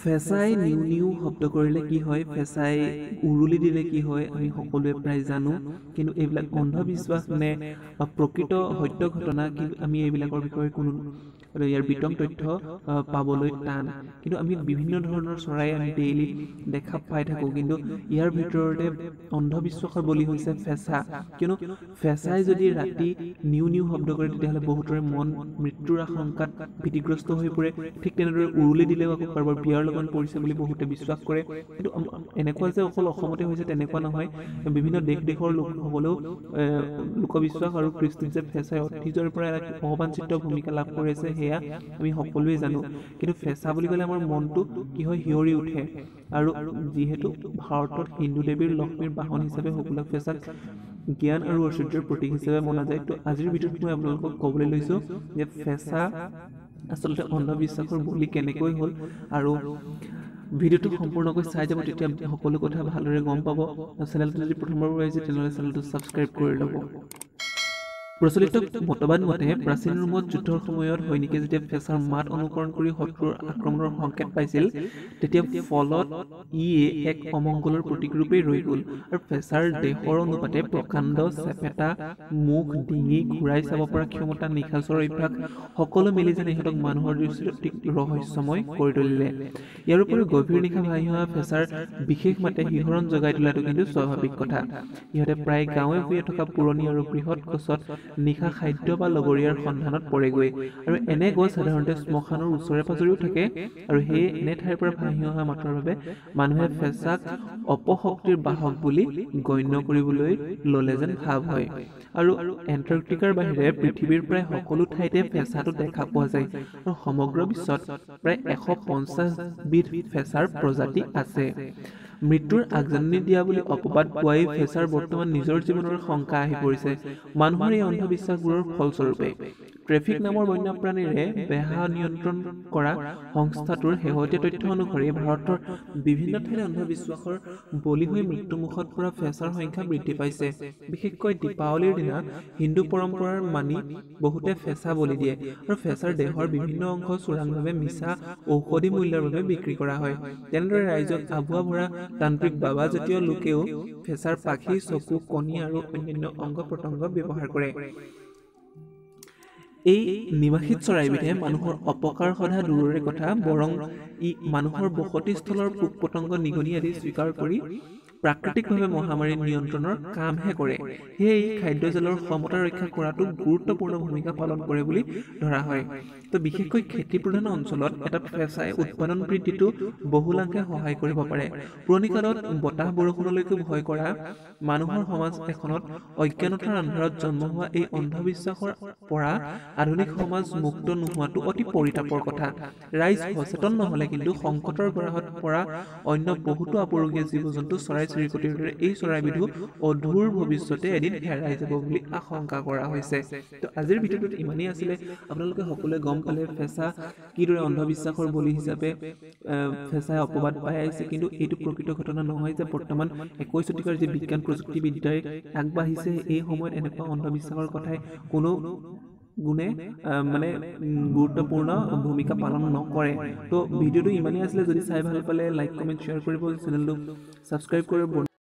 ফেঁচাই new শব্দ কৰিলে কি হয়, ফেঁচাই উৰুলি দিলে কি হয়, আমি সকলোৱে প্ৰায় জানো। কিন্তু এইবিলাক অন্ধবিশ্বাস নে প্ৰকৃত সত্য ঘটনা, কিন্তু আমি এইবিলাকৰ বিষয়ে কোনো ইয়াৰ বিতং তথ্য পাবলৈ টান। কিন্তু আমি বিভিন্ন ধৰণৰ চৰাই আমি ডেইলি দেখা পাই থাকোঁ, কিন্তু ইয়াৰ ভিতৰতে অন্ধবিশ্বাসৰ বলি হৈছে ফেঁচা। কিয়নো ফেঁচাই যদি ৰাতি নিউ শব্দ কৰে, তেতিয়াহ'লে বহুতৰে মন মৃত্যুৰ আশংকাত ভীতিগ্ৰস্ত হৈ পৰে। ঠিক তেনেদৰে উৰুলি দিলেও আকৌ কাৰোবাৰ বিয়াৰ লগত পৰিছে বুলি বহুতে বিশ্বাস কৰে। কিন্তু এনেকুৱা যে অকল অসমতে হৈছে তেনেকুৱা নহয়, বিভিন্ন দেশৰ লোকসকলেও লোকবিশ্বাস আৰু কৃষ্টিত যে ফেঁচাই অতীজৰ পৰা এটা অবাঞ্ছিত ভূমিকা লাভ কৰিছে, সেয়া আমি সকলোৱে জানো। কিন্তু ফেঁচা বুলি ক'লে আমাৰ মনটো কি হয়, শিয়ৰি উঠে। আৰু যিহেতু ভাৰতত হিন্দু দেৱীৰ লক্ষ্মীৰ বাহন হিচাপে সকলোক ফেঁচাক জ্ঞান আৰু ঐশ্বৰ্যৰ প্ৰতীক হিচাপে মনা যায়। তো আজিৰ ভিডিঅ'ত মই আপোনালোকক ক'বলৈ লৈছোঁ যে ফেঁচা আচলতে অন্ধবিশ্বাসৰ বলি কেনেকৈ হ'ল, আৰু ভিডিঅ'টো সম্পূৰ্ণকৈ চাই যাব, তেতিয়া সকলো কথা ভালদৰে গম পাব। চেনেলটো যদি প্ৰথমবাৰ আহিছে তেনেহ'লে চেনেলটো ছাবস্ক্ৰাইব কৰি ল'ব। প্ৰচলিত মতবাদ মতে প্ৰাচীন ৰোমত যুদ্ধৰ সময়ত সৈনিকে যেতিয়া ফেঁচাৰ মাত অনুকৰণ কৰি শত্ৰুৰ আক্ৰমণৰ সংকেত পাইছিল, তেতিয়া ফলত ইয়ে এক অমংগলৰ প্ৰতীক ৰূপে ৰৈ গ'ল। আৰু ফেঁচাৰ দেহৰ অনুপাতে প্ৰকাণ্ড, চেপেটা মুখ, ডিঙি ঘূৰাই চাব পৰা ক্ষমতা, নিশাচৰ অভ্যাস সকলো মিলি যেন ইহঁতক মানুহৰ দৃষ্টিত অতি ৰহস্যময় কৰি তুলিলে। ইয়াৰ উপৰিও গভীৰ নিশা ভাহি অহা ফেঁচাৰ বিশেষ মাতে শিহৰণ জগাই তোলাটো কিন্তু স্বাভাৱিক কথা। ইহঁতে প্ৰায় গাঁৱে ভূঞে থকা পুৰণি আৰু বৃহৎ গছত নিশা খাদ্য বা লগৰীয়াৰ সন্ধানত পৰেগৈ। আৰু এনে গছ সাধাৰণতে শ্মশানৰ ওচৰে পাজৰেও থাকে, আৰু সেয়ে এনে ঠাইৰ পৰা ভাহি অহা মাতৰ বাবে মানুহে ফেঁচাক অপশক্তিৰ বাহক বুলি গণ্য কৰিবলৈ ল'লে যেন ভাৱ হয়। আৰু এণ্টাৰ্কটিকাৰ বাহিৰে পৃথিৱীৰ প্ৰায় সকলো ঠাইতে ফেঁচাটো দেখা পোৱা যায়। আৰু সমগ্ৰ বিশ্বত প্ৰায় 150 বিধ ফেঁচাৰ প্ৰজাতি আছে। মৃত্যুৰ আগজাননী দিয়া বুলি অপবাদ পোৱাই ফেঁচাৰ বৰ্তমান নিজৰ জীৱনৰ শংকা আহি পৰিছে। মানুহৰ এই অন্ধবিশ্বাসবোৰৰ ফলস্বৰূপে ট্ৰেফিক নামৰ বন্যপ্ৰাণীৰে বেহা নিয়ন্ত্ৰণ কৰা সংস্থাটোৰ শেহতীয়া তথ্য অনুসৰি ভাৰতৰ বিভিন্ন ঠাইত অন্ধবিশ্বাসৰ বলি হৈ মৃত্যুমুখত পৰা ফেঁচাৰ সংখ্যা বৃদ্ধি পাইছে। বিশেষকৈ দীপাৱলীৰ দিনা হিন্দু পৰম্পৰাৰ মানি বহুতে ফেঁচা বলি দিয়ে, আৰু ফেঁচাৰ দেহৰ বিভিন্ন অংশ চোৰাংভাৱে মিছা ঔষধি মূল্যৰ বাবে বিক্ৰী কৰা হয়। তেনেদৰে ৰাইজক আভুৱা ভৰা তান্ত্ৰিক বাবা জাতীয় লোকেও ফেঁচাৰ পাখি, চকু, কণী আৰু অন্যান্য অংগ প্ৰত্যংগ ব্যৱহাৰ কৰে। এই নিবাসিত চৰাইবিধে মানুহৰ অপকাৰ সধা দূৰৰে কথা, বৰং ই মানুহৰ বসতিস্থলৰ পোক পতংগ, নিগনি আদি স্বীকাৰ কৰি প্ৰাকৃতিকভাৱে মহামাৰী নিয়ন্ত্ৰণৰ কামহে কৰে। সেয়ে ই খাদ্যজালৰ সমতা ৰক্ষা কৰাটো গুৰুত্বপূৰ্ণ ভূমিকা পালন কৰে বুলি ধৰা হয়। তো বিশেষকৈ খেতি প্ৰধান অঞ্চলত এটা ফেঁচাই উৎপাদন বৃদ্ধিটো বহুলাংশে সহায় কৰিব পাৰে। পুৰণি কালত বতাহ বৰষুণলৈকে ভয় কৰা মানুহৰ সমাজ এখনত অজ্ঞানতাৰ আন্ধাৰত জন্ম হোৱা এই অন্ধবিশ্বাসৰ পৰা আধুনিক সমাজ মুক্ত নোহোৱাটো অতি পৰিতাপৰ কথা। ৰাইজ সচেতন নহ'লে কিন্তু সংকটৰ গৰাহত পৰা অন্য বহুতো আপুৰুগীয়া জীৱ জন্তু, চৰাই চিৰিকটিৰ দৰে এই চৰাইবিধো অদূৰ ভৱিষ্যতে এদিন হেৰাই যাব বুলি আশংকা কৰা হৈছে। তো আজিৰ ভিডিঅ'টোত ইমানেই আছিলে। আপোনালোকে সকলোৱে গম পালে ফেঁচা কিদৰে অন্ধবিশ্বাসৰ বলি হিচাপে ফেঁচাই অপবাদ পাই আহিছে। কিন্তু এইটো প্ৰকৃত ঘটনা নহয় যে বৰ্তমান 21 শতিকাৰ যি বিজ্ঞান প্ৰযুক্তিবিদ্যাই আগবাঢ়িছে, এই সময়ত এনেকুৱা অন্ধবিশ্বাসৰ কথাই কোনো গুণে গুৰুত্বপূৰ্ণ ভূমিকা পালন নকৰে। তো ভিডিঅ'টো ইমানেই আছিলে। যদি চাই ভাল পালে লাইক, কমেণ্ট, শ্বেয়াৰ কৰিব, চেনেলটো ছাবস্ক্ৰাইব কৰিব।